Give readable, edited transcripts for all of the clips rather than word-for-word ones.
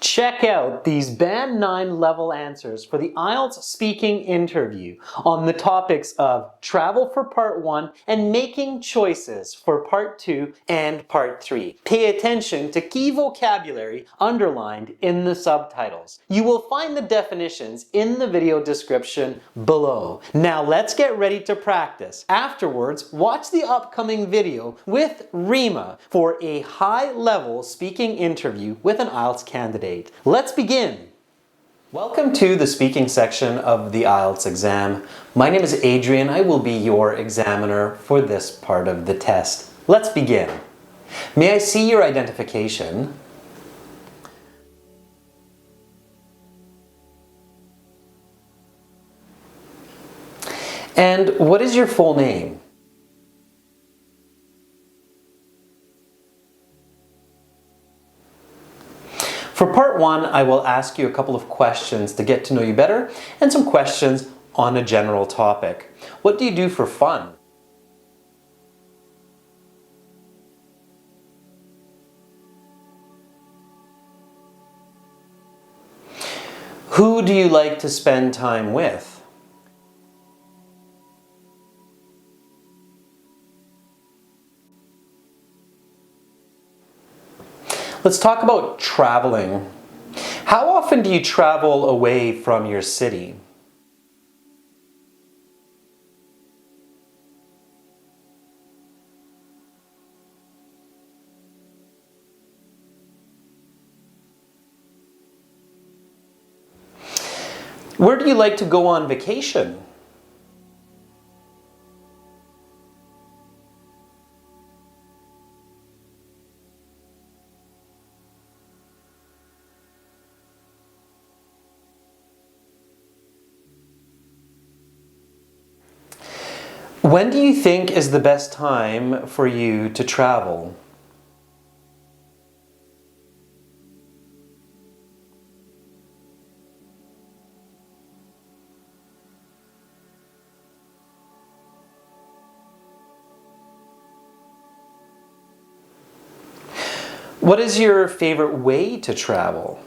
Check out these Band 9 level answers for the IELTS speaking interview on the topics of travel for Part 1 and making choices for Part 2 and Part 3. Pay attention to key vocabulary underlined in the subtitles. You will find the definitions in the video description below. Now let's get ready to practice. Afterwards, watch the upcoming video with Rima for a high-level speaking interview with an IELTS candidate. Let's begin! Welcome to the speaking section of the IELTS exam. My name is Adrian. I will be your examiner for this part of the test. Let's begin. May I see your identification? And what is your full name? For part 1, I will ask you a couple of questions to get to know you better and some questions on a general topic. What do you do for fun? Who do you like to spend time with? Let's talk about traveling. How often do you travel away from your city? Where do you like to go on vacation? When do you think is the best time for you to travel? What is your favorite way to travel?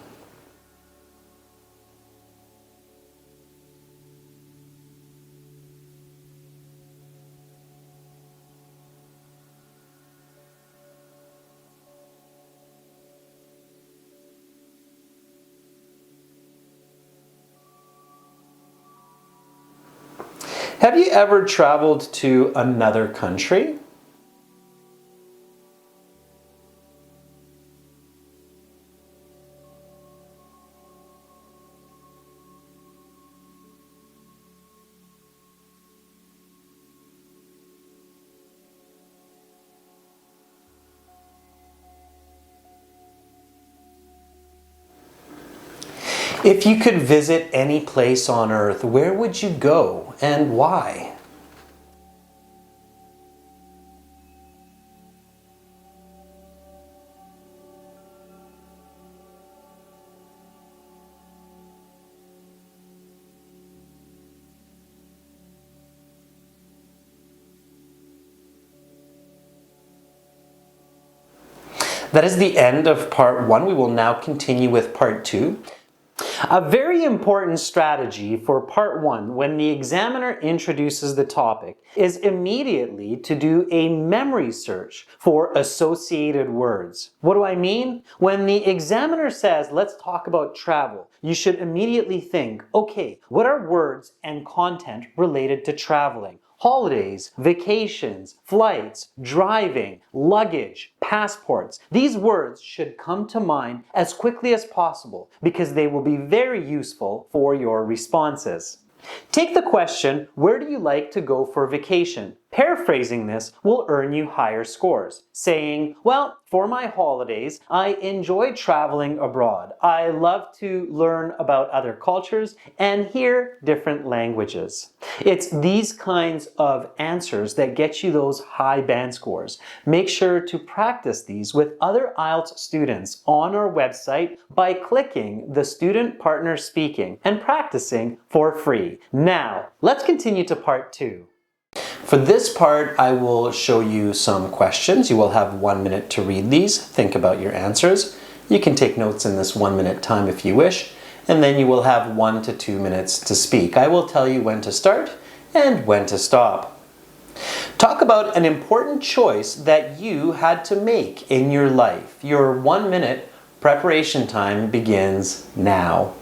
Have you ever traveled to another country? If you could visit any place on Earth, where would you go and why? That is the end of part 1. We will now continue with part 2. A very important strategy for part 1 when the examiner introduces the topic is immediately to do a memory search for associated words. What do I mean? When the examiner says, let's talk about travel, you should immediately think, okay, what are words and content related to traveling? Holidays, vacations, flights, driving, luggage, passports. These words should come to mind as quickly as possible because they will be very useful for your responses. Take the question, where do you like to go for vacation? Paraphrasing this will earn you higher scores. Saying, well, for my holidays, I enjoy traveling abroad. I love to learn about other cultures and hear different languages. It's these kinds of answers that get you those high band scores. Make sure to practice these with other IELTS students on our website by clicking the Student Partner Speaking and practicing for free. Now, let's continue to part 2. For this part, I will show you some questions. You will have 1 minute to read these. Think about your answers. You can take notes in this 1 minute time if you wish, and then you will have 1 to 2 minutes to speak. I will tell you when to start and when to stop. Talk about an important choice that you had to make in your life. Your 1 minute preparation time begins now.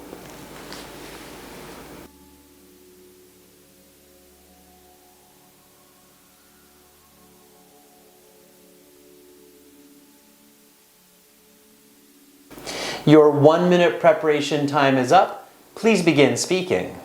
Your 1 minute preparation time is up. Please begin speaking.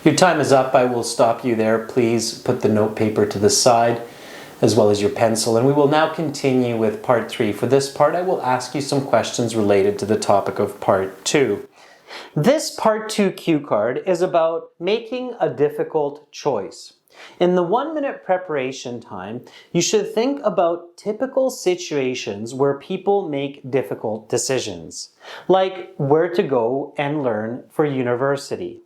Your time is up. I will stop you there. Please put the note paper to the side as well as your pencil, and we will now continue with part 3. For this part, I will ask you some questions related to the topic of part 2. This part 2 cue card is about making a difficult choice. In the 1 minute preparation time, you should think about typical situations where people make difficult decisions, like where to go and learn for university.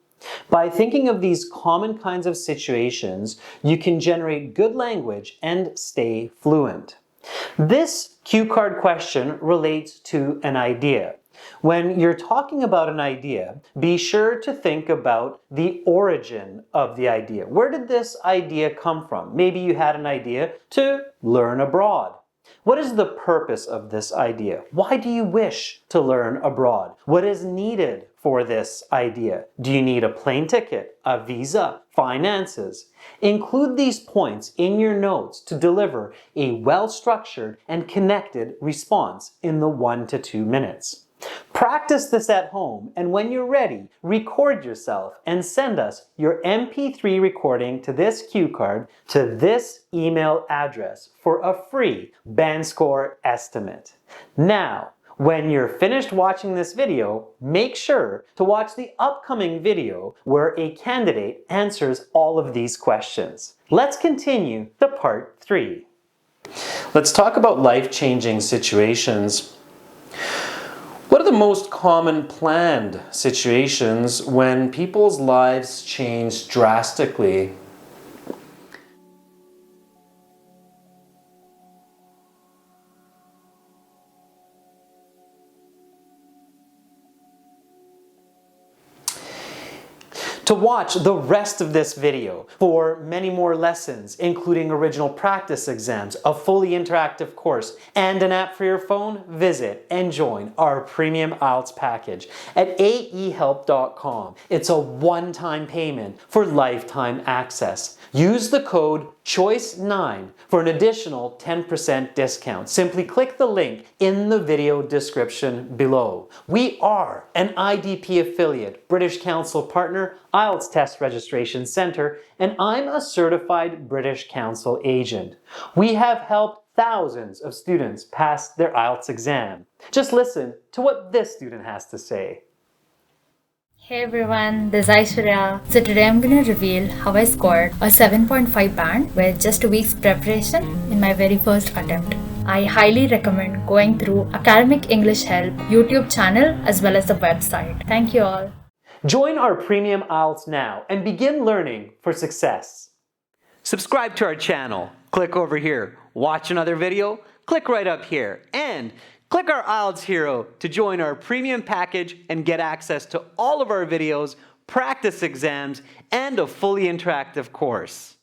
By thinking of these common kinds of situations, you can generate good language and stay fluent. This cue card question relates to an idea. When you're talking about an idea, be sure to think about the origin of the idea. Where did this idea come from? Maybe you had an idea to learn abroad. What is the purpose of this idea? Why do you wish to learn abroad? What is needed for this idea? Do you need a plane ticket, a visa, finances? Include these points in your notes to deliver a well-structured and connected response in the 1 to 2 minutes. Practice this at home, and when you're ready, record yourself and send us your MP3 recording to this cue card to this email address for a free band score estimate. Now, when you're finished watching this video, make sure to watch the upcoming video where a candidate answers all of these questions. Let's continue to part 3. Let's talk about life-changing situations. What are the most common planned situations when people's lives change drastically? To watch the rest of this video for many more lessons, including original practice exams, a fully interactive course, and an app for your phone, visit and join our premium IELTS package at aehelp.com. It's a one-time payment for lifetime access. Use the code choice 9 for an additional 10% discount. Simply click the link in the video description below. We are an IDP affiliate, British Council partner, IELTS Test Registration Center, and I'm a certified British Council agent. We have helped thousands of students pass their IELTS exam. Just listen to what this student has to say. Hey everyone, this is Aishwarya. So today I'm going to reveal how I scored a 7.5 band with just 2 weeks preparation in my very first attempt. I highly recommend going through Academic English Help YouTube channel as well as the website. Thank you all. Join our premium IELTS now and begin learning for success. Subscribe to our channel. Click over here. Watch another video. Click right up here. And click our IELTS Hero to join our premium package and get access to all of our videos, practice exams, and a fully interactive course.